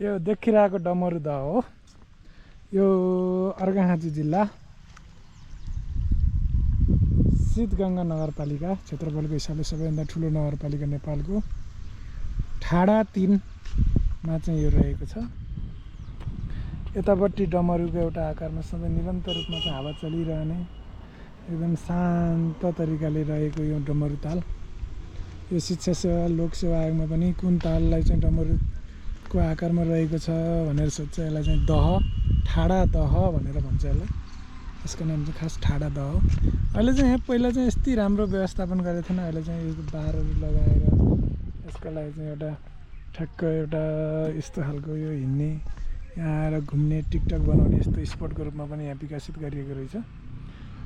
यो देखिरहेको डमरू दह हो। यो अर्घाखाँची जिल्ला शीतगङ्गा नगरपालिका क्षेत्रफलको हिसाबले सबैभन्दा ठुलो नगरपालिका नेपालको ठाडा 3मा चाहिँ यो रहेको छ। यतापट्टि डमरूको एउटा आकारमा सधैँ निरन्तर रूपमा चाहिँ हावा चलिरहने एकदम शान्त तरिकाले रहेको यो डमरू ताल। यो शिक्षा सेवा लोक सेवा आयोगमा पनि कुन ताललाई चाहिँ डमरूको आकारमा रहेको छ भनेर सोध्छ। यसलाई चाहिँ दह ठाडा दह भनेर भन्छ यसलाई। यसको नाम चाहिँ खास ठाडा दह हो। अहिले चाहिँ यहाँ पहिला चाहिँ यति राम्रो व्यवस्थापन गरेको थिएन। अहिले चाहिँ यो बारहरू लगाएर यसको लागि चाहिँ एउटा ठ्याक्क एउटा यस्तो खालको यो हिँड्ने यहाँ आएर घुम्ने टिकटक बनाउने यस्तो स्पटको रूपमा पनि यहाँ विकसित गरिएको रहेछ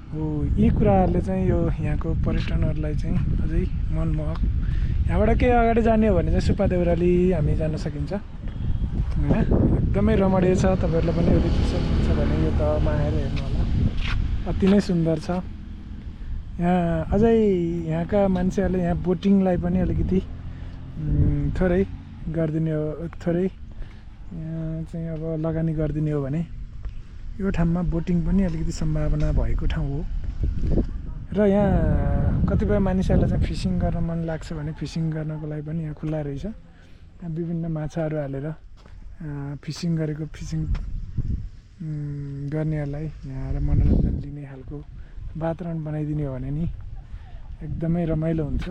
हो। यी कुराहरूले चाहिँ यो यहाँको पर्यटनहरूलाई चाहिँ अझै मनमोहक। यहाँबाट केही अगाडि जाने हो भने चाहिँ सुब्बा देउराली हामी जान सकिन्छ होइन। एकदमै रमणीय छ। तपाईँहरूलाई पनि यदि सक्नुहुन्छ भने यो तहमा आएर हेर्नु होला, अति नै सुन्दर छ। यहाँ अझै यहाँका मान्छेहरूले यहाँ बोटिङलाई पनि अलिकति थोरै गरिदिने हो, थोरै चाहिँ अब लगानी गरिदिने हो भने यो ठाउँमा बोटिङ पनि अलिकति सम्भावना भएको ठाउँ हो। र यहाँ कतिपय मानिसहरूलाई चाहिँ फिसिङ गर्न मन लाग्छ भने फिसिङ गर्नको लागि पनि यहाँ खुल्ला रहेछ। यहाँ विभिन्न माछाहरू हालेर फिसिङ गरेको फिसिङ गर्नेहरूलाई यहाँ आएर मनोरञ्जन लिने खालको वातावरण बनाइदिने हो भने नि एकदमै रमाइलो हुन्छ।